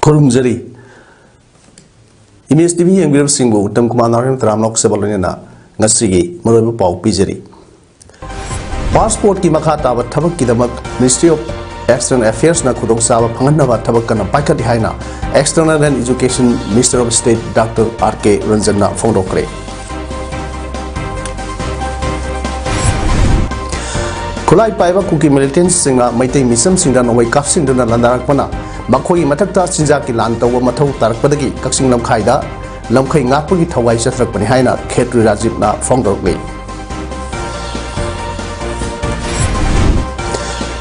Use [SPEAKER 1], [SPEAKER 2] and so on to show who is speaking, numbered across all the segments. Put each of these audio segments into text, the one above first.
[SPEAKER 1] Kurumjari Image TV yang biru singgu utam kumandaran teramlok sebalanya ngasigi melalui pau pijari passport ki makha tabat thabak ki damak Ministry of External Affairs na khudong sawa phangan na thabak kana paikhat haina External and Education Minister of State Dr. R.K. Ranjan na phongdokre Kulai paiba kuki militants singa maitai misam singda nawai kapsing duna landarak pana Bakoi matakta sinja ki lanta wa mathau tarak padagi kaksing lamkhai da lamkhai ngapagi thawai satrak pani haina Khetri Rajib na phongdokle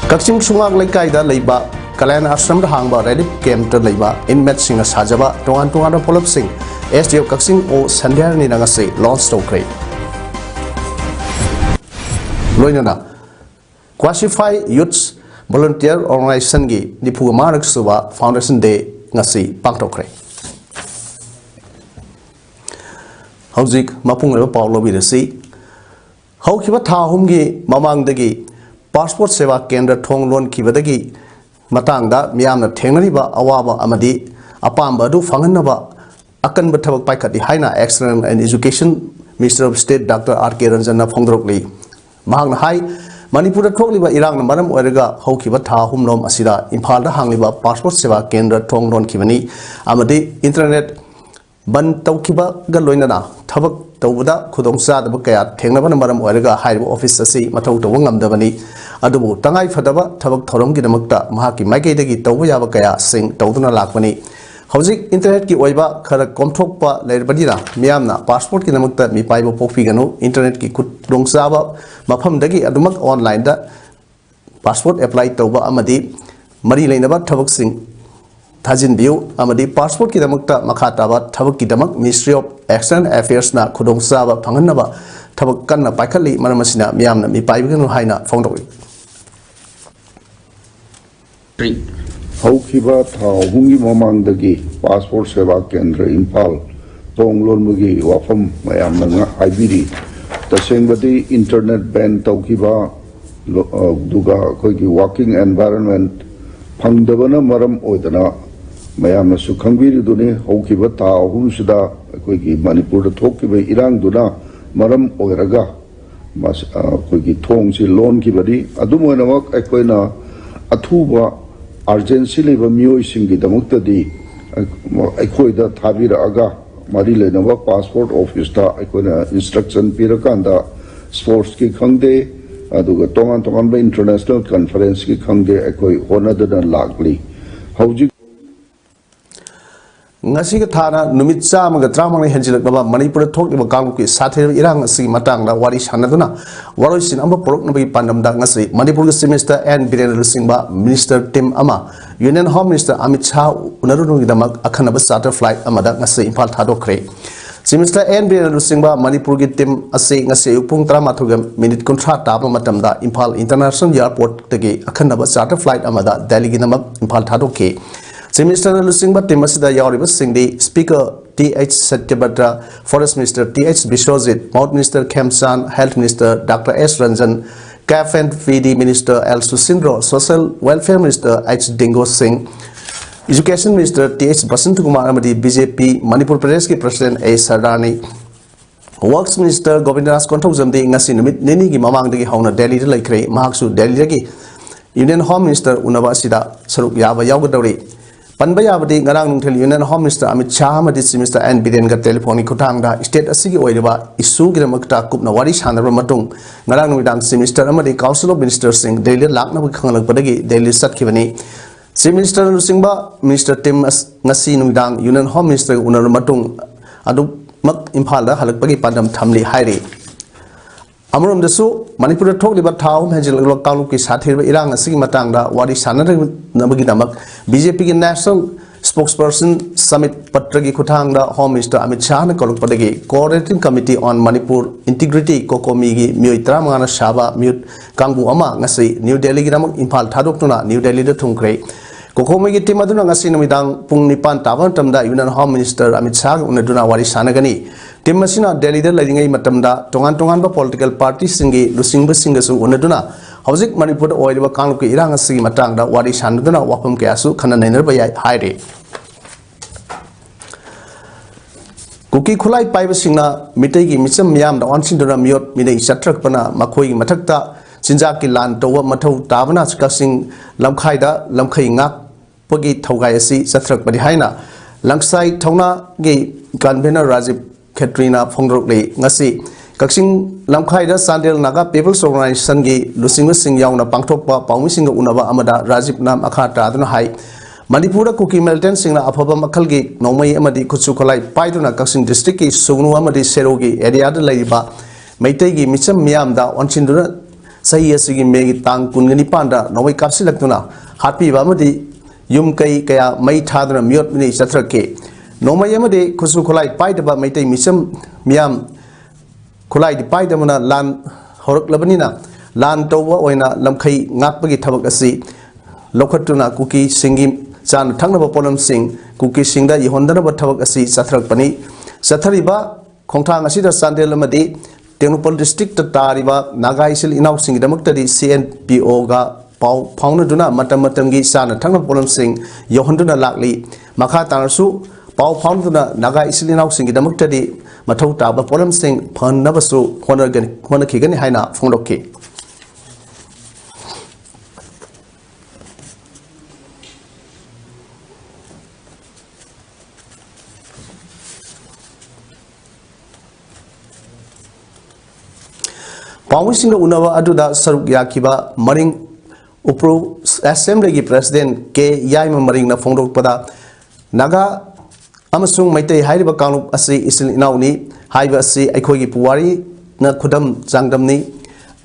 [SPEAKER 1] Kaksing sungak laikai da leiba Kalayana Ashram da hangba relief camp da leiba inmate singa sajaba tongan da polop sing SDF kaksing o sandhyar ni nangase launch tokre Loinana Qualified Youths Volunteer Organization gi Nipu Marak Suba Foundation Day ngasi pangtokre Hauzik mapung leba Paulo birasi Haukiba thahum gi mamang dagi passport seva kendra thong lon kibadagi matangda miyamna thengnariba awaba amadi apamba du fanganaba akan bathabak paikati haina External and Education Minister of State Dr. R.K. Ranjan na phongdrokli mahangna hai Manipur thokliba irang maram oiraga haukiba tha humlom asida Imphal da hangliba passport seva kendra thongron kibani amadi internet ban tawkiba ga loinana thabak tawbuda khudong sa da kaya thengnaba maram oiraga haiba office asi mathau taw ngamdabani adubu tangai phadaba thabak thorom gi damakta mahaki maikai dagi tawba yaba kaya sing tawduna lakmani Hauzik internet ki oiba khara komthokpa lerbadina miyamna passport ki namakta mi paiba pokpiganu internet ki khudongchaba mafam dagi adumak online da passport apply tawba amadi mari leinaba thabak sing thajin biu amadi passport ki namakta makha taba thabak ki damak Ministry of External Affairs na khudongchaba phanganaba thabak kanna paikhali maramasina miyamna mi paibiganu haina phongdoi
[SPEAKER 2] Haukiba thahumgi mamangdagi passport seva kendra Imphal tonglonmugi wafam mayamna nga haibiri tasengbadi internet ban tawkiba duga koigi working environment phangdabana maram oidana mayamna su khangbiri duni haukiba thahumsida koigi Manipur da thokiba irang duna maram oiraga mas koigi thongsi lon kibadi adumoinamak akoina athuba urgency level miyoi singi damuktadi aikoida thabira aga mari lenaba passport office ta aikoina instruction pirakanda sports ki khangde aduga tongan ba international conference ki khangde aikoi honadana lagli hauji
[SPEAKER 1] ngasi ga thana numit chamaga tramang henjilak baba Manipur thokliba kangku ki sathe irang asi matangda wari sanaduna waroi sin amba porok nabi pandamda ngasi Manipur ga semester and biren singba minister tim ama Union Home Minister Amit Shah unarunu gidamak akhanaba charter flight amada ngasi Imphal thadokre semester and biren singba Manipur gi tim ase ngasi upung 13 minute kontra taba matamda Imphal International Airport tagi akhanaba charter flight amada Delhi gi namak Imphal thadokke Minister Lusingba Timasida Yauriba Singdi, Speaker T.H. Satyabhadra, Forest Minister T.H. Bishwajit, Mount Minister Kemsan, Health Minister Dr. S. Ranjan, CAF and VD Minister L. Susindro, Social Welfare Minister H. Dingo Singh, Education Minister T.H. Basantakumar Amadi, BJP, Manipur Pradesh President A. Sardani, Works Minister Govindas Konthokjamdi, Ngasinumit, Nini Gi Mamang Digi Hauna Delhi Laikre, Mahaksu Delhi Dagi, Union Home Minister Unabasida, Saruk Yaba Yagadori, Panbayabadi Garang Nuntil Union Home Minister Amit Shah Madis Minister and Bidenga Telephone Kutanga State Asigi Oiva Isu Giramaka Kupna Warish Hanara Matung Garang Nudang Minister Amadi Council of Ministers Sing Daily Lakna Kangal Padagi Daily Satkivani Minister Singba Minister Tim Nasi Nudang Union Home Minister Unar Matung Adu Mak Impala Halakpagi Padam Tamli Hairi अमरोमदसु Manipur थोकलिबा थाउ हेंजिलगलो कांगलुप की साथेरबा इरांग असigi matangda wari sanadabagi BJP की national spokesperson Sambit Patra की खुथांगदा home minister Amit Shah ने कलुकपदगी coordinating committee on Manipur integrity COCOMI की मियोय 35 ना साबा म्यूट कांगबु अमा ngasi न्यू दिल्ली की नमक इम्फाल थादोक्तुना न्यू दिल्ली दा थुंख्रे कोकोमी की टीम अदुना ngasi नुमिदांग पुंग 9 ताबन तमदा union home minister Amit Shah उनदुना वारी सानगनी टीम मसिना दिल्ली दा लैरिंगै मतमदा तोंगान पॉलिटिकल पार्टी सिंगी लुसिंग सिंगसु उनदुना हौजिक मणिपुर ओइरिबा कांगलुप की इरांग असigi matangda wari sanaduna wafam kyasu khana nainarba yai haire Kuki खुलाई पाइबसिंगना मिटैगी मिचम मियाम दा ऑनसिंदुना मियोट मिनै सत्रकपना मखोई मथक्ता चिंजा की लान तोवा मथौ ताबना कसिंग लमखाइदा लमखै ngak पगी थौगाय असि सत्रकपदि हाइना लंगसाई थौना गे कन्वेनर राजीव खेत्रीना फोंग्रोकले ngasi कक्सिंग लमखाइदा सांदेल नागा पीपल्स ऑर्गेनाइजेशन की लुसिंग सिंग यावना पांगथोकपा पाउमिसिंग उनबा अमदा राजीव नाम अखा तादुना हाइ मणिपुर कुकी मिलिटेंट सिंगना अफब मखल की नौमई अमदी खुसु खलाई पाइदुना कक्सिंग डिस्ट्रिक्ट की सुगनु अमदी सेरोगी एरिया दा लैबा मैतै की मिचम मियामदा ऑनसिंदुना सही असigi मेगी तांग कुनगनि पांदा नौमई कापसिलक्तुना हापीबा अमदी युम कै कया मई थादुना मियोट मिनै सत्रके नौमई अमदी खुसु खलाई पाइदबा मैतै मिचम मियाम खुलाई पाइदमना लान हरकलबनिना लान तौवा ओइना लमखै ngakpagi thabak asi lokhatuna kuki singi chan thangnaba polam sing kuki singda yihondanaba thabak asi sathrakpani sathariba khongthang asida sandel amadi tenopol district ta tariba nagaisil inaw singi damaktadi CNPO ga pau phaunaduna matam matamgi sana thangnaba polam sing yihonduna lakli makha tanasu pau phaunaduna nagaisil inaw singi damaktadi mathau taba polam sing phannabasu honakigani haina phongdokki पाउमिसिंग उनवा अदुदा सरुक याखिबा मरिंग उपरो assembly की president के याइम मरिंग ना फोंदोकपदा नागा अमसुंग मैतै हाइरिबा कांगलुप असि इसिल इनाउनी हाइबा असि अखोगी पुवारी ना खुदम चांगदमनी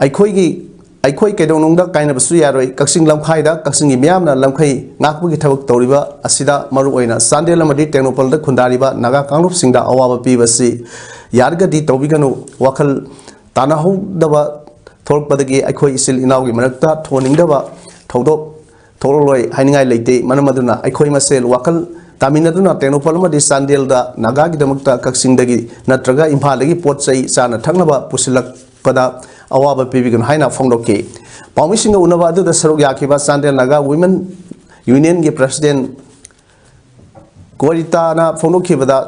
[SPEAKER 1] अखोई केदोंनुंगदा काइनबसु यारोय Kakching लमखाइदा कक्सिंगी मियामना लमखै ngakpugi thabak tawriba asida maru oina sandel amadi technopol da khundariba naga कांगलुप सिंगदा अवाबा पीबसि यारगदी तौबिगनु वखल तानाहौदबा थोरपदगी अखोई इसिल इनाउगी मरक्ता थोनिंगदबा थौदोक थोरलोय हाइनिंगाय लेते मनमदुना अखोई मसेल वखल तामिनदुना टेक्नोपल मदि सांदेलदा नागागी दमक्ता कक्सिंगदगी नत्रगा इम्फालदगी पोटचै चाना थंगनबा पुसिलकपदा अवाबा पिबिगन हाइना फोंदोके पाउमिसिंग उनबा अदुदा सरुक याखिबा सांदेल नागा वुमेन यूनियन की प्रेसिडेंट कोरिताना फोंदोखिबदा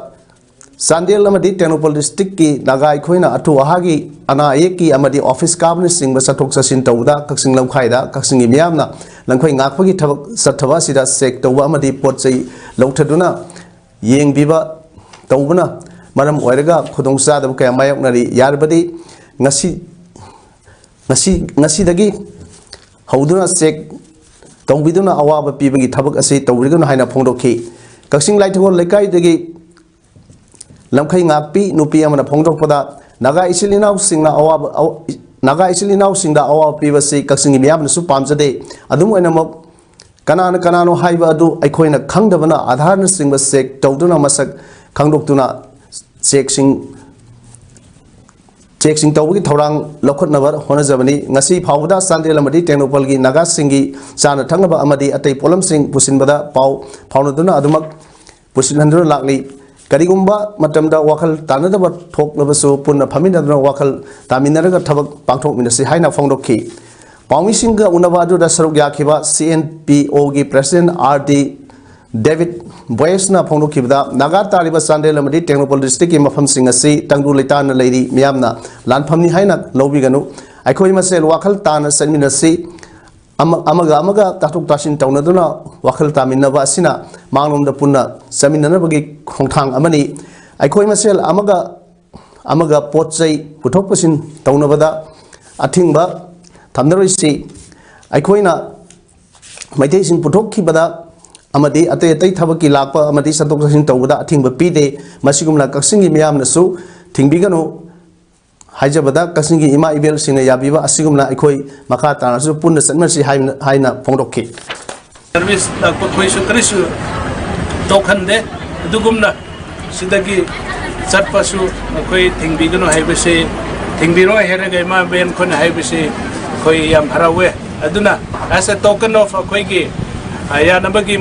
[SPEAKER 1] सांदेल अमदी टेक्नोपल डिस्ट्रिक्ट की नागा अखोइना अथु अहागी अना की अमदी ऑफिस काबने सिंग सथोक ससिन तौदा Kakching लमखाइदा कक्सिंगी मियामना लंखोइ ngakpagi thabak sathaba sida sek tauba amadi potchai lauthaduna yengbiba taubana maram oiraga khudong sadab kaya mayoknari yarbadi ngasi dagi hauduna sek taubiduna awaba pibagi thabak ase taurigana haina phongdokhi Kakching लाइथगोल लेकाई दगी लमखै ngakpi nupi amana phongdokpada naga isilinaw singna awab naga isilinaw singda awab pibasi kaksingi miyamna su pamjade adum oinamok kanano haiba adu aikoina khangdabana adhar na singba sek tawduna masak khangdoktuna checking tawgi thorang lokhotnabar honajabani ngasi phawda sandel amadi technopol gi naga singi chana thangaba amadi atei polam sing pusinbada pau phaunaduna adumak pusinhanduna lakli करिगुम्बा मतमदा वाखल तानदबा थोकलबसु पुन्ना फमिनदना वाखल तामिनरगा थबक पांगथोकमिनसि हाइना फोंदोखि पाउमिसिंगा उनबा अदुदा सरुक याखिबा CNPO की प्रेसिडेंट RD डेविड बॉयसना फोंदोखिबदा नागा तारिबा सांदेल अमदी टेक्नोपल डिस्ट्रिक्ट की मफम सिंग असि तंगदु लेतान लेरी मियामना लानफमनि हाइना लौबिगनु अखोइ मसेल वाखल तान सनमिनसि amaga tatuk tasin taunaduna wakal taminaba asina manglomda punna saminanabagi khongthang amani aikhoi masel amaga potchai puthokpasin taunabada athingba thamdaroisi aikhoina maiteisin puthokkhibada amadi atei thabaki lakpa amadi satok tasin taubada athingba pide masigumna kaksingi miyamnasu thingbiganu हाइजबदा कसिंग की इमा इबेल सिंह याबीबा असिगुमना अखोई मखा तानासु पुन्ना सन्मसी हाइना फोंदोखि
[SPEAKER 3] service कोई करिसु तौखंदे दुगुमना सिदगी चटपसु कोई थिंगबिगनो हाइबसे थिंगबिरो हेरगे मा Ben कोन हाइबसे कोई याम हरावे अदुना एज अ टोकन ऑफ कोई की या नबगी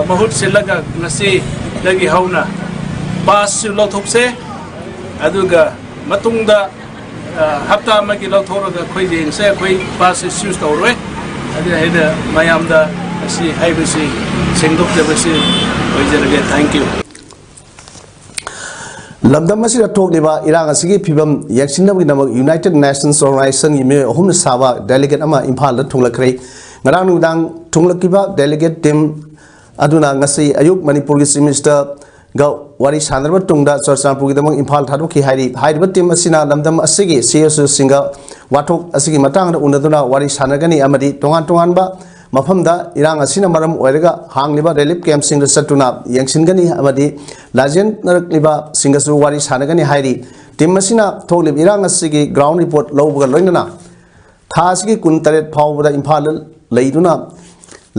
[SPEAKER 3] महुत सिलगा नसी दगी हौना पास लोथुपसे अदुगा मतुंगदा हफ्ता की लौथोरगा कोई जेंगसे कोई पास इश्यूज तौरवे अदु हेदा मयामदा asi haibasi sengdok jabasi oijarage thank you
[SPEAKER 1] lamdam asira thokliba irang asigi phibam yaksinnabi namak United Nations Organization gi me ahum saba delegate ama imphal da thunglakhrei ngarang nudang thunglakiba delegate team aduna ngasi ayuk manipur gi chief minister ga wari sanarba tungda chorchanpur gi damang imphal thadokhi hairiba team asina lamdam asigi CSO singa wathok asigi matang da unaduna wari sanagani amadi tongan ba मफमदा इरांग असिना मरम ओइरगा हांगलिबा relief camp सिंग सटुना यंगसिनगनी अमदी Lausanne नरकलिबा सिंगसु वारी सानगनी हाइरी team मसिना थोगलिब इरांग असिगी ground report लौबगा लोइनना थासिगी 19 फावबदा Imphal लेइदुना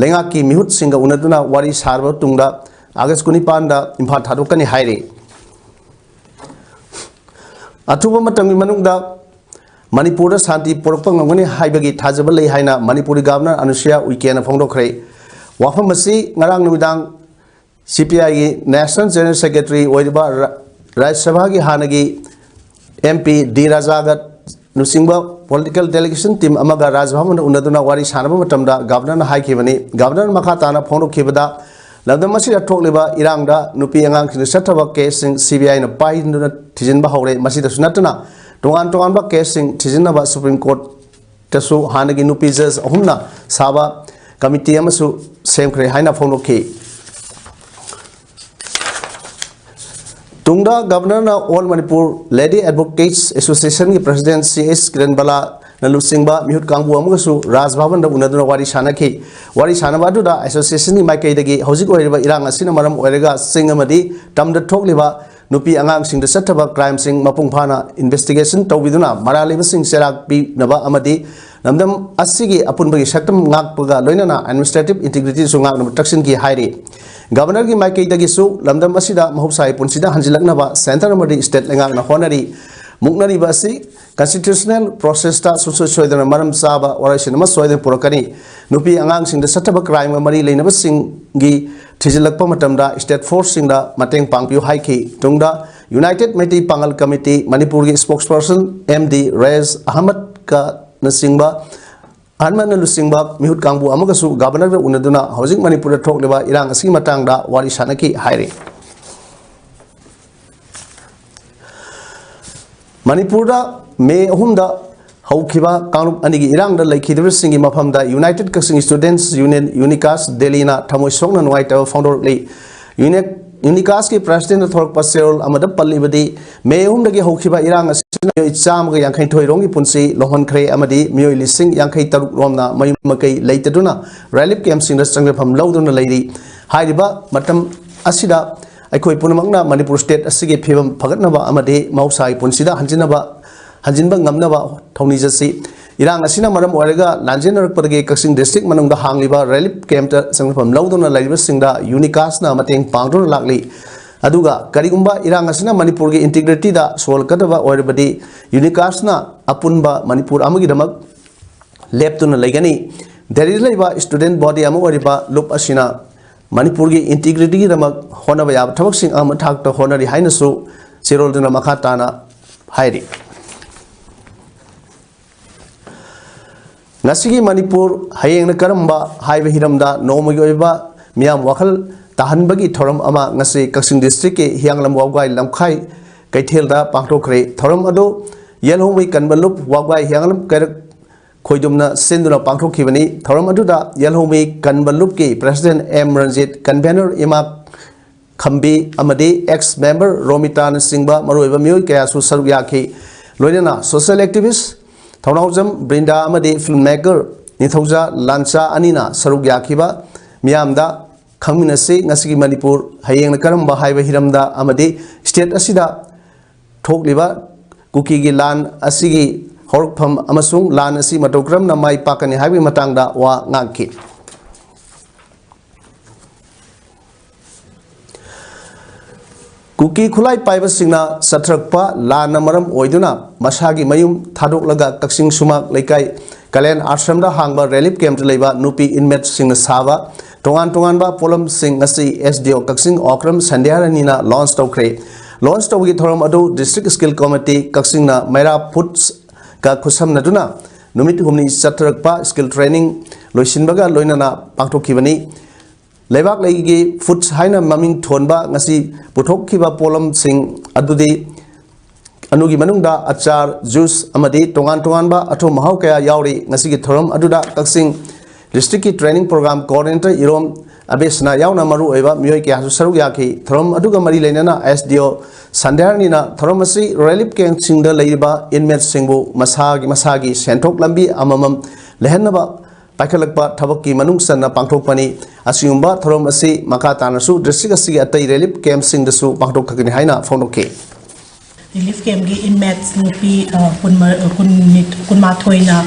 [SPEAKER 1] लेंगा की मिहुत सिंग उनदुना वारी सारबा तुंगदा अगस्त 19 दा इम्फाल थादोकनी हाइरी अथुबा मतंगि मनुंगदा मणिपुर शांति पोरक्पा ngangani haibagi thajaba lei haina manipuri governor anushya uikena phongdokhre wafam asi ngarang numidang CPI gi national general secretary oiba rajya sabha gi hanagi MP D Rajagat nusingba political delegation team amaga rajbhavan unaduna wari sanaba matamda governor na haikibani governor makha tana phongdokhibada lamdam asi athokliba irangda nupi angang khini sathaba case CBI na pai nduna thijinba hore masida sunatna टोगान बा casing थिजिनबा supreme court तसु हानगी नुपी जज अहुमना साबा committee अमसु सेमख्रे हाइना फोंदोखि तुंगदा governor ना all Manipur lady advocates association की president CS किरण बला नलुसिंगबा मिहुत कांगबु अमगसु राजभवन दा उनदुना वारी सानखि वारी सानबादुदा एसोसिएशन नि माइकैदगी हौजिक ओइरिबा इरांग असिना मरम ओइरगा सिंग अमदी तमदा थोकलिबा नुपी आंगांग सिंग सत्तबा क्राइम सिंग मपुंग फाना इन्वेस्टिगेशन तौबिदुना मरालिब सिंग सेराक पी नबा अमदी नमदम असिगी अपुनबगी सक्तम ngakpga loinana administrative integrity sunga नु ट्रक्शन की हाइरी गवर्नर की माइकैदगी सु लमदम असिदा महौसाई पुनसिदा हंजिलकनबा सेंटर अमदी स्टेट लेंगांग ना होनरी मुक्नरी बसी constitutional process ta soidana maram saba oration ma soidana purakani nupi angang sing da sattaba crime mari leinaba sing gi thijilakpa matamda state force sing da mateng pangpiu haiki tungda United Meitei Pangal Committee Manipur gi spokesperson MD Rez Ahmad ka nasingba Hanman Lusingba mihut kangbu amagasu governor da unaduna housing Manipur da thokleba irang asi matang da wari sanaki hairi Manipur da मे अहुमदा हौखिबा कांगरुप अनिगी इरांगदा लैखिदबा सिंगी मफमदा united Kakching students union UNIKAS दिल्लीना थमोय सोंगना नुवाइतबा फाउंडर यूनिकास की प्रेसिडेंट थोरक पसेरोल अमदा पल्लीबदी मे अहुमदगी हौखिबा इरांग असिना इचामगा यांखै थोइरोंगी पुंसी लोहनख्रे अमदी मियोय लिसिंग यांखै तरुक रोमना मयुमकै लैतदुना रिलीफ कैंप सिंगदा संगफम लौदुना लैरी हाइरिबा मतम असिदा अखोय पुनमंगना मणिपुर स्टेट असिगे फिबम फगतनबा अमदी मौसाई पुंसीदा हंजिनबा हंजिनबा ngamnaba thongni jasi irang asina maram oirega lanjenarakpadagi Kaching district manungda hangliba relief camp ta sangfam laudona laiba singda unicas na mateng pangdona lakli aduga karigumba irang asina manipur gi integrity da solkadaba oirbadi unicas na apunba manipur amagi damak leptuna laigani there is laiba student body amu oriba loop asina manipur gi integrity gi damak honaba yab thabak sing am thak ta honari hainasu chirol duna makha tana hairi ngasigi manipur hayeng karamba haiba hiramda nomagi oiba miam wakhal tahanbagi thoram ama ngasi Kaching district ke hianglam wawgai lamkhai kaithelda pangthokre thoram ado yelhomai kanbalup wawgai hianglam karak khoidumna senduna pangthokhibani thoram aduda yelhomai kanbalup ke president M Ranjit convener ima khambi amadi ex member Romita Singba maroiba mioy kaya su saruk yakhi loinana social activist Thonawjam Brinda amadi filmmaker Nithauja Lancha Anina saruk yakhiba miyamda khangminasi ngasigi Manipur hayeng karamba haiba hiramda amadi state asida thokliba Kuki की लान असिगी हौरकफम अमसुंग लान असि मतौ क्रमना माई पाकनि हाइबि मतंगदा वा ngakhi cookie खुलाई पाइबा सिंगना सथरकपा लान मरम ओइदुना मसागी मयुम थादोकलगा Kakching sumac लेकाई कलेन आश्रमदा हांगबा relief camp लेबा नुपी inmate सिंगना साबा तोंगान तोंगानबा पोलम सिंग असि एसडीओ कक्सिंग ओक्रम संध्यारानीना लॉन्च तौख्रे लॉन्च तौगी थोरम अदु डिस्ट्रिक्ट स्किल कमिटी कक्सिंगना मैरा फुड्स का खुसम नदुना नुमित हुमनी सथरकपा स्किल ट्रेनिंग लोइसिनबगा लोइनाना पांगथोखिबनी लेबाक लेगी फुड्स हाइना ममिंग थोनबा ngasi पुथोखिबा पोलम सिंग अदुदी अनुगी मनुंगदा अचार जूस अमदी तोंगान तोंगानबा अथो महाव कया यावरी ngasi gi theorem अदुदा Kakching district की ट्रेनिंग प्रोग्राम कोऑर्डिनेटर इरोम अबेसना यावना मरु ओइबा मियोय के हासु सरुक याखि थोरम अदुगा मरी लेना एसडीओ संध्यारनीना थोरम असि रिलीफ कैंप सिंगदा लेबा इनमेट सिंगबु मसागी सेंथोक लंबी अममम लेहनबा पाइखलकपा थबक की मनुंग सन्ना पांगथोकपनी असिगुंबा थोरम असि मका तानसु डिस्ट्रिक्ट असि अतै रिलीफ कैंप सिंगदसु पांगथोकखगनि हाइना फोंदोके
[SPEAKER 4] रिलीफ कैंप की इनमेट्स नुपी कुनमाथोइना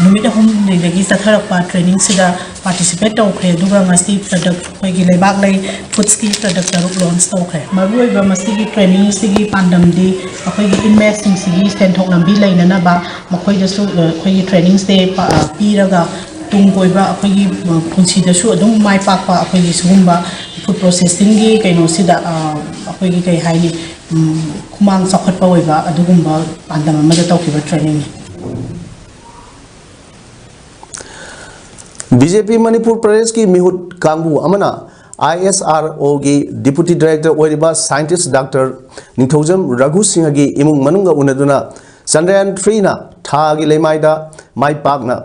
[SPEAKER 4] नुमित अहुम लेदगी सथरकपा ट्रेनिंग सिदा पार्टिसिपेट तौख्रे दुगा ngasi प्रोडक्ट होइगी लेबाक लै फूड्स की प्रोडक्ट तरुक लॉन्च तौख्रे मरुइबा मसिगी ट्रेनिंग सिगी पांडमदी अखोइगी इनमेट्स सिंगी सेंथोक लंबी लेननबा मखोइदसु अखोइगी ट्रेनिंग से पीरगा तुम कोइबा अखोइगी पुंसीदसु अदुम माइ पाकपा अखोइगी सुगुंबा फूड प्रोसेसिंग की कैनो सिदा अखोइगी कै हाइनी खुमांग चौखटपा ओइबा अदुगुंबा पांडम अमदा तौखिबा ट्रेनिंग
[SPEAKER 1] बीजेपी मणिपुर प्रदेश की मिहुत कांगबू अमना ISRO की डिप्यूटी डायरेक्टर ओइरिबा साइंटिस्ट डॉक्टर निथौजम रघु सिंह की इमुंग मनुंगा उनदुना चंद्रयान 3 ना थागी लेमाइदा माइ पाकना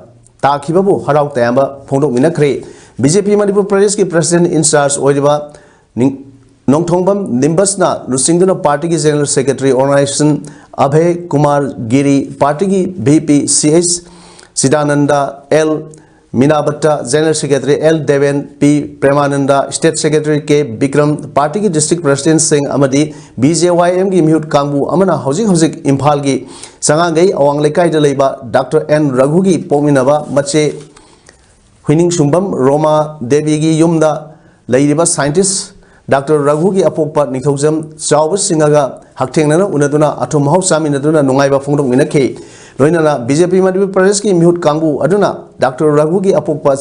[SPEAKER 1] ताखिबबु हराउ तयamba फोंदोक मिनखरे बीजेपी मणिपुर प्रदेश की प्रेसिडेंट इंचार्ज ओइरिबा नोंगथोंबम निम्बसना लुसिंगदुना पार्टी की general secretary organisation Abhay Kumar Giri party की VP CH सिदानंदा L मीनाबट्टा general secretary L Deven P Premananda state secretary K Vikram party की डिस्ट्रिक्ट प्रेसिडेंट सिंह अमदी BJYM की म्यूट कांगबू अमना हौजिक इम्फाल की संगांगई अवांग लेकाइदा लेबा डॉक्टर N रघु की पोमिनबा मचे हुइनिंग सुंबम रोमा देवी की युमदा लेरिबा साइंटिस्ट डॉक्टर रघु की अपोकपा निथौजम चाव सिंहगा हकथेंगना उनदुना अथुम हौ सामिनदुना नुंगाइबा फोंदोक मिनखे लोइनाना बीजेपी मणिपुर प्रदेश की म्यूट कांगबू अदुना डॉक्टर रघु की अपोकपा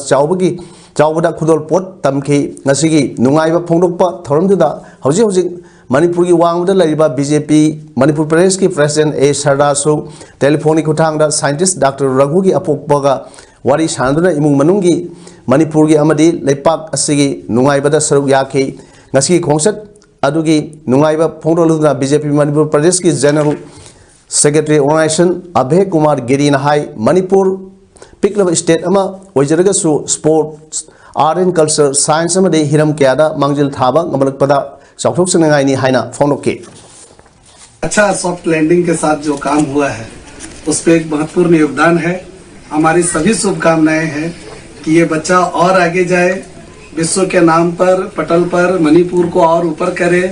[SPEAKER 1] चावबदा खुदोल पोट तमखे ngasiगी नुंगाइबा फोंदोकपा थोरमदुदा हौजिक मणिपुर की वांगदा लेरिबा बीजेपी मणिपुर प्रदेश की प्रेसिडेंट A सरदासु टेलीफोनिक खुथांगदा साइंटिस्ट डॉक्टर रघु की अपोकपगा वारी सानदुना इमुंग मनुंगी मणिपुर की अमदी लेपाक असिगी नुंगाइबदा सरुक याखे ngasi खोंसत अदुगी नुंगाइबा फोंदोलुना बीजेपी मणिपुर प्रदेश की general secretary organisation Abhay Kumar Giri हाई मणिपुर पिकलब स्टेट अमा ओइजरगसु sports art and culture science अमदे हिरम क्यादा मांगजिल थाबा ngमलकपदा चौथोकसनगाइनी हाइना फोंदोके
[SPEAKER 5] अच्छा सॉफ्ट लैंडिंग के साथ जो काम हुआ है उस पर एक महत्वपूर्ण योगदान है। हमारी सभी शुभकामनाएं हैं कि ये बच्चा और आगे जाए, विश्व के नाम पर पटल पर मणिपुर को और ऊपर करे,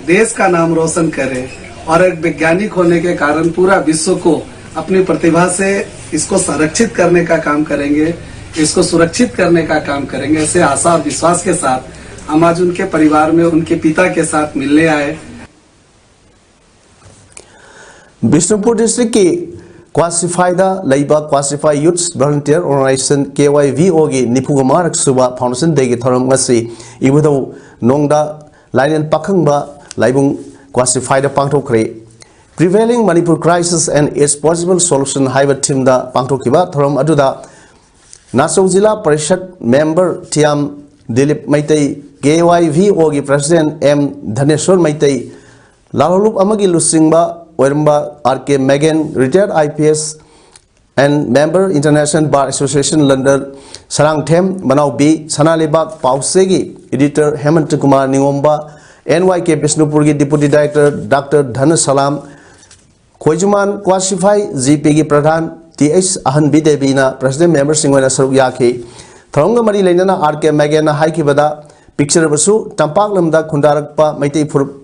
[SPEAKER 5] देश का नाम रोशन करे और एक वैज्ञानिक होने के कारण पूरा विश्व को अपनी प्रतिभा से इसको संरक्षित करने का काम करेंगे, इसको सुरक्षित करने का काम करेंगे। ऐसे आशा और विश्वास के साथ हम आज उनके परिवार में उनके पिता के साथ मिलने आए।
[SPEAKER 1] बिष्णुपुर डिस्ट्रिक्ट की Kwasiphai youths volunteer organisation KYVO की निफुगमारक सुबा फाउंडेशन डे की थोरम ngasi इबुदौ नोंगदा लाइनेन पाखंगबा लाइबुंग क्वासिफाइड पांगथोखरे prevailing Manipur crisis and its possible solution हाइबा थीमदा पांगथोखिबा थोरम अदुदा नासौ जिला परिषद मेंबर थियाम दिलीप मैतै KYVO की प्रेसिडेंट M धनेश्वर मैतै लालुप अमगी लुसिंगबा ओरम्बा RK मैगन retired IPS and member international bar association London सरांगथेम बनाव बी सनालेबाग पाउसेगी एडिटर हेमंत कुमार निगोम्बा NYK बिष्णुपुर की डिप्यूटी डायरेक्टर डॉक्टर धन सलाम खोजुमान क्वासिफाई GP की प्रधान TH अहन बी देवीना प्रेसिडेंट मेंबर सिंगोना सरुक याखी थरंग मरी लेना RK मैगन हाइकिबदा picture Basu तंपाक lambda खुंदारकपा Meitei फुरुप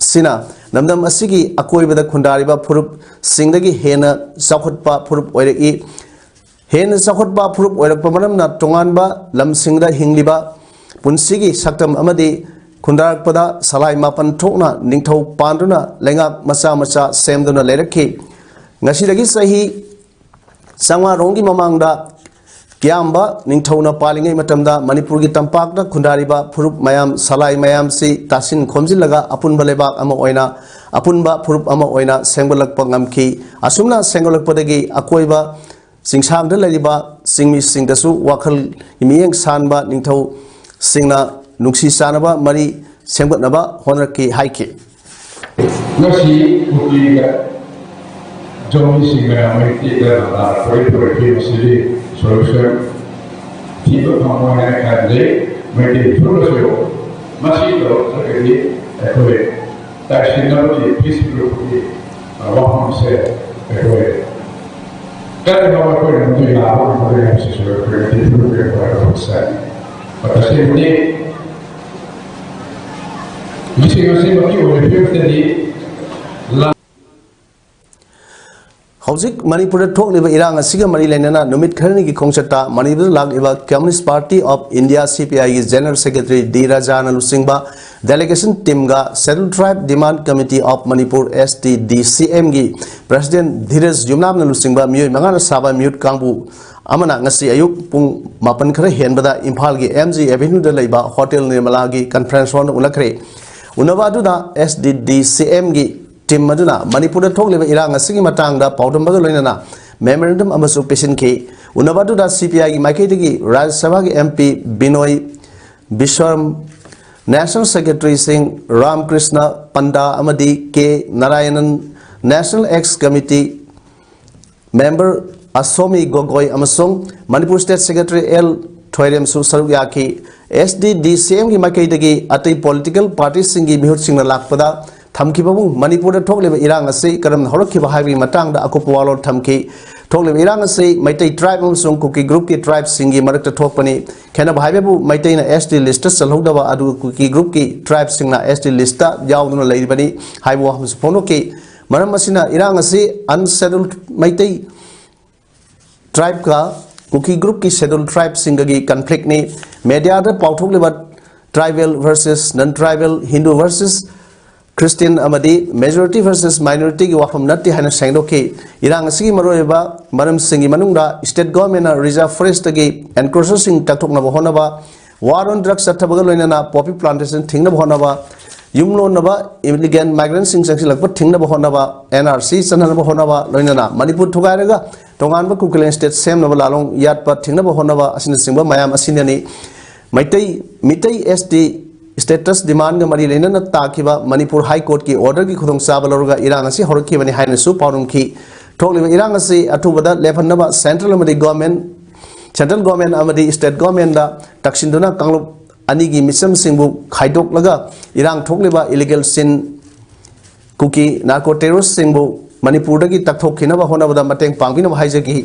[SPEAKER 1] सिना नमदम असिगी अकोइबदा खुंदारिबा फुरुप सिंगदगी हेना चाखुटपा फुरुप ओइरकी हेना चाखुटपा फुरुप ओइरकपा मरमना तोंगानबा लमसिंगदा हिंगलिबा पुंसिगी सक्तम अमदी खुंदारकपदा सलाइ मापन थोकना निंगथौ पांदुना लेंगाक मचा मचा सेमदुना लेरखी ngasiदगी सही संगवारोंगी ममांगदा क्याम्बा निंगथौना पालिंगै मतमदा मणिपुर की तंपाकदा खुंदारिबा फुरुप मयाम सलाइ मयाम सि तासिन खोमजिलगा अपुनबा लेबाक अमा ओइना अपुनबा फुरुप अमा ओइना सेंगबलकपा ngamki asumna सेंगबलकपदगी अकोइबा सिंगसांगदा लैरिबा सिंगमि सिंगदसु वाखल मियेंग सानबा निंगथौ सिंगना नुक्सी सानबा मरी सेंगबनबा होनरकी हाइकी
[SPEAKER 6] ngasi kukiga jomi singa mai tiga na koi koi sili solution tiba pamona kadle mai ti solution masih lo sekali koi tak singa ti peaceful koi waham se koi kalau bawa koi nanti lah orang yang sesuai koi ti koi koi se pada sini masih bagi orang yang tadi
[SPEAKER 1] हौजिक Manipur थोकलिबा इरांग असिगा मरी लेनना नुमित खरनी की खोंगचता मणिपुर लागिबा communist party of India CPI की general secretary D राजाना लुसिंगबा डेलीगेशन टीम गा schedule tribe demand committee of Manipur STDCM की प्रेसिडेंट धीरज युमनाम लुसिंगबा मियोय मंगाना साबा म्यूट कांगबू अमना ngasi ayuk pung mapan khara henbada imphal gi mg avenue da leiba hotel nirmala gi conference hall ulakre unabadu da sddcm gi team मदुना मणिपुर थोकलिबा इरांग असिगी मतंगदा पाउदम बग लोइनना मेमोरेंडम अमसु पेशन के उनबादुदा सीपीआई की माइकेदगी राज्य सभा की MP Binoy Viswam national secretary Singh Ramakrishna Panda अमदी K Narayanan national ex committee member असोमी गोगोय अमसुंग मणिपुर स्टेट सेक्रेटरी एल थोइरेम सु सरुक याकी एसडीडीसीएम की माइकेदगी अतई पॉलिटिकल पार्टी सिंगी मिहुत सिंगना लाकपदा थमखिबबु मणिपुर थोकलिबा इरांग असि करम हरखिबा हाइबि मतंगदा अकुपवालो थमखि थोकलिबा इरांग असि मैतै ट्राइब अमसुंग कुकी ग्रुप की ट्राइब सिंगी मरकत थोकपनि खेना भाइबेबु मैतैना एसटी लिस्ट चलहौदबा अदु कुकी ग्रुप की ट्राइब सिंगना एसटी लिस्ट यावदुना लैरिबनि हाइबो हमस फोनोके मरम असिना इरांग असि अनशेड्यूल्ड मैतै ट्राइब का कुकी ग्रुप की शेड्यूल्ड ट्राइब सिंगगी कन्फ्लिक्ट नि मीडिया दा पाउथोकलिबा tribal versus non tribal Hindu versus Christian amadi majority versus minority की वाफम नत्ती है न सेंगदो के इरांग असिगी मरोयबा मरम सिंगी मनुंगदा स्टेट गवर्नमेंट ना रिजर्व फॉरेस्ट की एनक्रोचर सिंग तकथोक न बहोनबा वार ऑन ड्रग्स अथबगल लोइना पॉपी प्लांटेशन थिंग न बहोनबा युमलोन नबा इमिग्रेंट माइग्रेंट सिंग संगसिलक थिंग न बहोनबा एनआरसी चनल बहोनबा लोइना मणिपुर थुगारगा तोंगानबा कुकलेन स्टेट सेम नबा लालोंग यात पर थिंग न बहोनबा असिन सिंगबा मयाम असिननी मैतै मितै एसटी स्टेटस डिमांड मरी लेना ताकिबा मणिपुर हाई कोर्ट की ऑर्डर की खुदों चाबलरगा इरांग असि हरखिबनि हाइनसु पाउरुमखि थोकलिबा इरांग असि अथुबदा लेफनबा सेंट्रल गवर्नमेंट अमदी स्टेट गवर्नमेंट दा तक्सिनदुना कांगलुप अनिगी मिसम सिंबु खाइदोकलगा इरांग थोकलिबा इलीगल सिन कुकी नार्को टेररिस्ट सिंबु मणिपुर दगी तकथोखिनबा होनबदा mateंग पांगबिनबा हाइजगी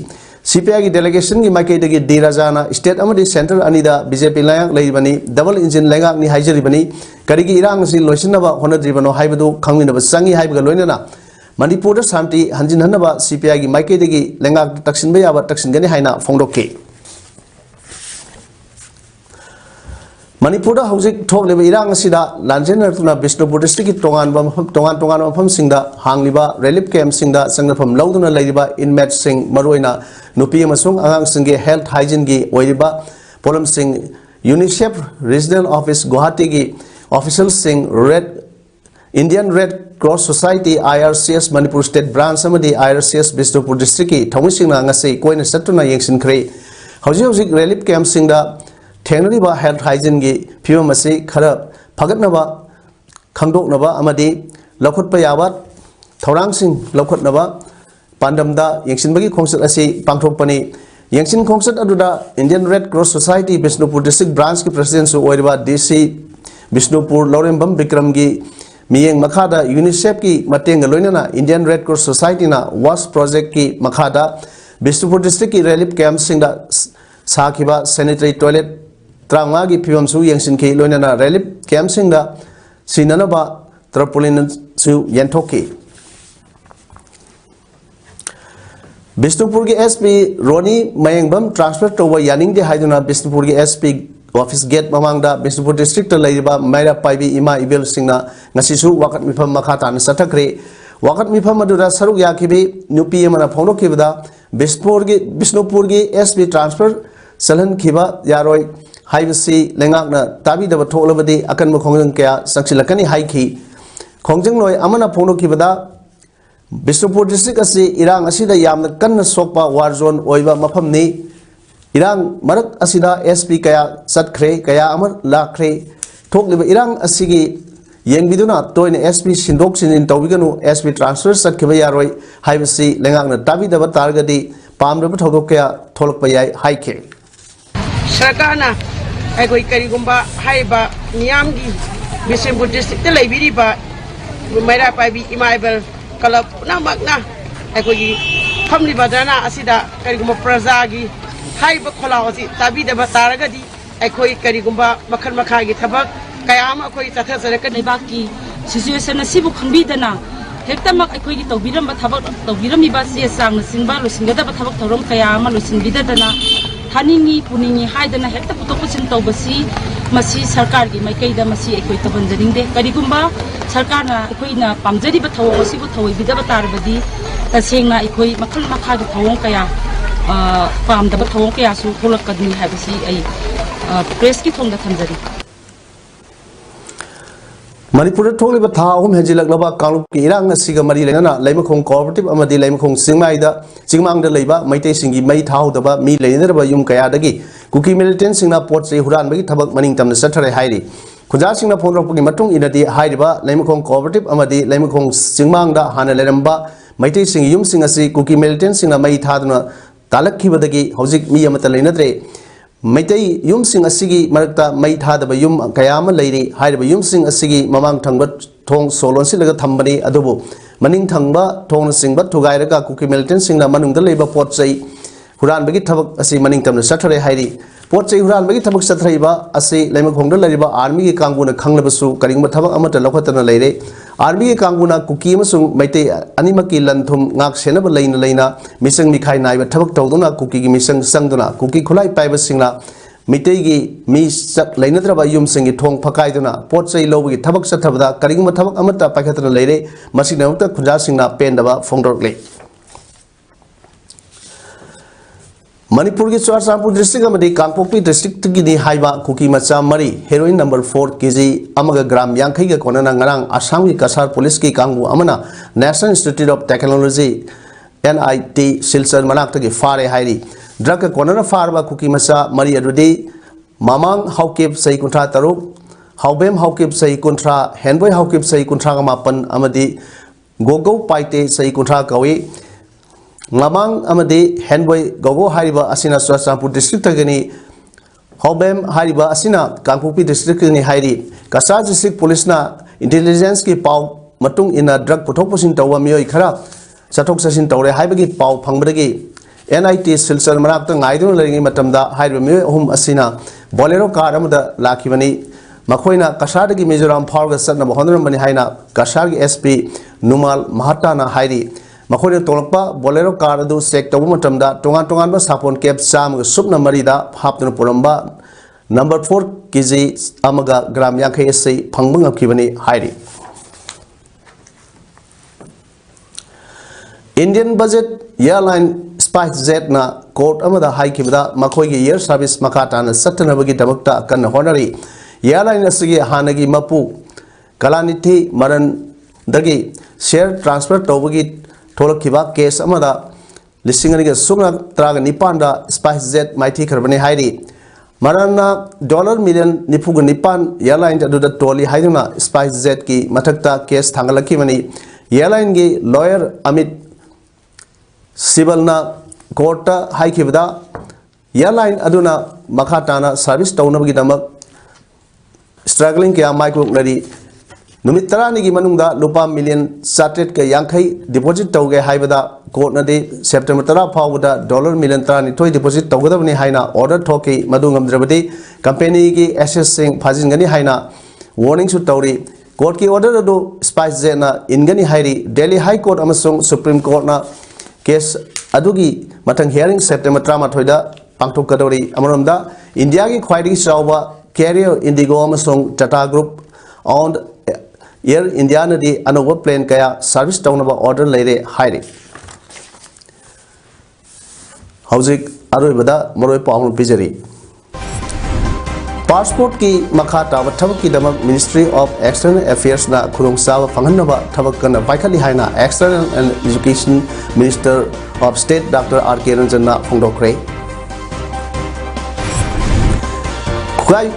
[SPEAKER 1] सीपीआई की डेलीगेशन की माइकेदगी डी राजाना स्टेट अमदी सेंट्रल अनिदा बीजेपी लायक लेबनी डबल इंजिन लेंगाक नि हाइजरिबनी करिगी इरांग सि लोइसिनबा होनद्रिबनो हाइबदु खंगिनबा संगी हाइबगा लोइनना मणिपुर शांति हंजिन हनबा सीपीआई की माइकेदगी लेंगाक तक्सिनबा याबा तक्सिनगनि हाइना फोंदोके मणिपुर हौजिक थोकलिबा इरांग असिदा लांजेनरतुना बिष्णुपुर डिस्ट्रिक्ट की तोंगान मफम सिंगदा हांगलिबा रिलीफ कैम्प सिंगदा संगफम लौदुना लेरिबा इनमेट सिंग मरोइना नुपी अमसुंग आगांग सिंगे हेल्थ हाइजीन की ओइरिबा पोलम सिंग यूनिसेफ रीजनल ऑफिस गुवाहाटी की ऑफिशियल सिंग red Indian red cross society IRCS Manipur state branch अमदी IRCS बिष्णुपुर डिस्ट्रिक्ट की थौमिसिंगना ngasi कोइना सत्तुना येंगसिनख्रे हौजिक रिलीफ कैम्प सिंगदा थेंगरिबा हेल्थ हाइजीन की फिवम असी खरा फगतनबा खंगदोकनबा अमदी लखुटपा याबा थौरांगसिंग लखुटनबा पांडमदा येंगसिनबगी खोंसत असी पांगथोकपनी येंगसिन खोंसत अदुदा Indian red cross society Bishnupur district branch की प्रेसिडेंट सु ओइरिबा DC बिष्णुपुर लौरेंबम विक्रम की मियेंग मखादा यूनिसेफ की mateंग लोइनना इंडियन रेड क्रॉस सोसाइटी ना वाश प्रोजेक्ट की मखादा बिष्णुपुर डिस्ट्रिक्ट की रिलीफ कैम्प सिंगदा साखिबा सैनिटरी टॉयलेट 35 की फिवम सु येंगसिन की लोइनना रिलीफ कैम्प सिंगदा सिननबा tarapulin su yantoki Bishnupur ki SP Roni Mayangbam transfer to Yaning de Haiduna Bishnupur ki SP office gate mamangda Bishnupur district laiba Maira Paibi Ima Ibil Singna ngasisu wakat mifam makatan satakre wakat mifam madura saruk yakibi nupi mana phono kibada Bishnupur ki SP transfer Salan Kiba Yaroi Haibasi Lengakna Tabi the Tolabadi Akan Mokong Kaya Saksilakani Haiki Kongjang Noi Amana Phono Kibada Bishnupur district asi Irang asida yamna kanna sokpa war zone oiba mafam ni Irang marak asida SP kaya satkre kaya amar lakre thokliba Irang asigi yengbiduna toine SP sindok sinin tawbiganu SP transfer satkiba yaroi haibasi lengakna tabi daba targadi pamraba thodok kaya tholokpa yai haike
[SPEAKER 7] Sarkarna aigoi karigumba haiba niyamgi Bishnupur district laibiriba Maira Paibi Imaibel Kalap na magna aigoi family badana asida karigumba prajagi haiba kholawasi tabi da bataragadi aigoi karigumba makhan makhagi thabak kayam aigoi tathasare kan
[SPEAKER 8] lebaki situation asibu khambidana hektamak aigoi gi tawbiram thabak tawbirami ba se sang singba losingada thabak thorom kayam losingbidadana haningi puningi haidana hekta putopusin tawbasi masi sarkar gi maikaida masi aigoi tabanjaringde karigumba sarkarna aikoina pamjari ba thawong asibu thawai bidaba tarbadi tasengna aikoi makhal makha gi thawong kaya pamdaba thawong kaya su tholakadni habisi ai press ki thongda thamjari
[SPEAKER 1] Manipur tholiba tha ahum hejilaknaba kanglup ki irang asiga mari lena laimakhong cooperative amadi laimakhong singmaida singmangda leiba maitei singi mai thaudaba mi leinerba yum kaya dagi kuki militant singna pot sei huran bagi thabak maning tamna sathare hairi Kuja singna phone rokpagi matung inadi hairiba laimakhong cooperative amadi laimakhong singmangda hana leramba maitei singi yum singasi kuki militant singna mai thaduna talakhibadagi hojik mi amata leinadre Maitai yum sing asigi marakta mai thadaba yum kayama leiri hairiba yum sing asigi mamang thangba thong solon silaga thambani adubu maning thangba thong singba thugairaga kuki militant singna manungda leiba potchai huran bagi thabak asi maning tamna sathare hairi potchai huran bagi thabak sathreiba asi laimakhongda lariba army gi kanguna khanglabasu karingba thabak amata lokhatana leire army gi kanguna kuki amasung maitai animaki lanthum ngak senaba leina misang mikhai naiba thabak tawduna kuki gi misang sangduna kuki khulai paiba singla maitai gi mi sak leinadraba yum singi thong phakaiduna potchai lobagi thabak sathabada karingba thabak amata pakhatana leire masinamta khunja singna pendaba phongdorle Manipur ki Churachandpur district amadi Kangpokpi district ki ni haiba kuki macha mari heroin number 4 kg amaga gram yankhai ga konana ngarang Assam ki Kasar police ki kangbu amana National Institute of Technology NIT Silchar manakta ki fare hairi drug ka konana farba kuki macha mari adudi mamang haukip sai kuntra taruk haubem haukip sai kuntra henboy haukip sai kuntra ga mapan amadi gogo paite sai kuntra kawi Ngamang amadi Henboy Gogo Hariba Asina Churachandpur district tagani Hobem Hariba Asina Kangpokpi district ni Hairi Kasar district police na intelligence ki pau matung ina drug puthok pusin tawa mioi khara chathok sasin tawre haibagi pau phangbadagi NIT Silchar manakta ngaidun leringi matamda haiba mioi ahum asina bolero car amada lakhibani makhoina Kasar gi Mizoram phawga satna honrambani haina Kasar gi SP Numal Mahatana Hairi Makhoi tolakpa bolero car adu sek tabu matamda tongan ba sapon cap sam supna marida haptuna puramba number 4 kg amaga gram yankhai sai phangbang akibani hairi Indian budget airline SpiceJet na court amada haikibda makhoi gi air service makatana satnabagi dabakta kan honari airline asigi hanagi mapu kalanithi maran dagi share transfer tawbagi Tolakhiba case amada lisingani ga sugna traga nipanda SpiceJet maiti kharbani hairi marana $1 nipuga nipan airline aduda toli haiduna SpiceJet ki mathakta case thangalakibani airline gi lawyer Amit Sibalna court haikibda airline aduna makhatana service tawnabagi damak struggling kya micro nari Numit tarani gi manungda lupa million satet ke yankhai deposit tauge haibada court na de September tara phawda $1 million tarani toy deposit taugadabni haina order thoki madungam drabadi company gi assets sing phajingani haina warning su tauri court की order अदु spice जेना इनगनी हाइरी Delhi high court अमसुंग supreme court ना case अदुगी मथंग hearing September 38 दा पांगथोकदोरी अमरमदा इंडिया की ख्वाइदगी चावबा कैरियर इंडिगो अमसुंग Tata group on Air India नदी अनोवा प्लेन कया सर्विस तौनबा ऑर्डर लेरे हाइरी हौजिक अरोइबदा मरोइ पाउन पिजरी पासपोर्ट की मखा ताब थबक की दमक मिनिस्ट्री ऑफ एक्सटर्नल अफेयर्स ना खुरुंग साब फंगनबा थबक कन पाइखली हाइना external and education minister of state doctor R K Ranjan ना फोंदोक्रे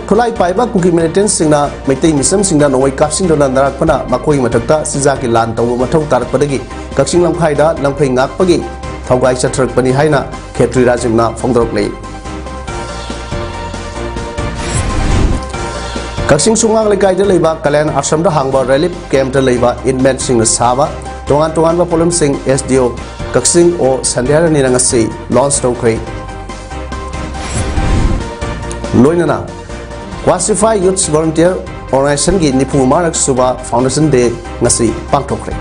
[SPEAKER 1] खुलाई पाइबा कुकी मिलिटेंट सिंगना मैतै मिसम सिंगना नोई कापसिंग दोना नराकपना मखोई मथक्ता सिजा की लान तौब मथौ तारकपदगी कक्सिंग लंफाइदा लंफै ngakpagi थौगाई चथरकपनि हाइना खेत्री राजिमना फोंदोक्ले कक्सिंग सुंगांग लेकाइदा लेबा कल्याण आश्रमदा हांगबा रिलीफ कैंपदा लेबा इनमेट सिंग साबा तोंगान तोंगानबा प्रॉब्लम सिंग एसडीओ कक्सिंग ओ संध्यारा निरंगसी लॉन्च तौख्रे लोइनना क्लासिफाई यूथ वॉलंटियर ऑर्गेनाइजेशन की निफु मारक सुबा फाउंडेशन डे ngasi पांगथोख्रे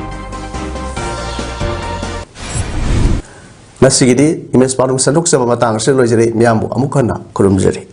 [SPEAKER 1] ngasi gidi इमेज पारुंग संदोक सब मतंग से लोइजरे म्यामबु अमुखना खुरुमजरे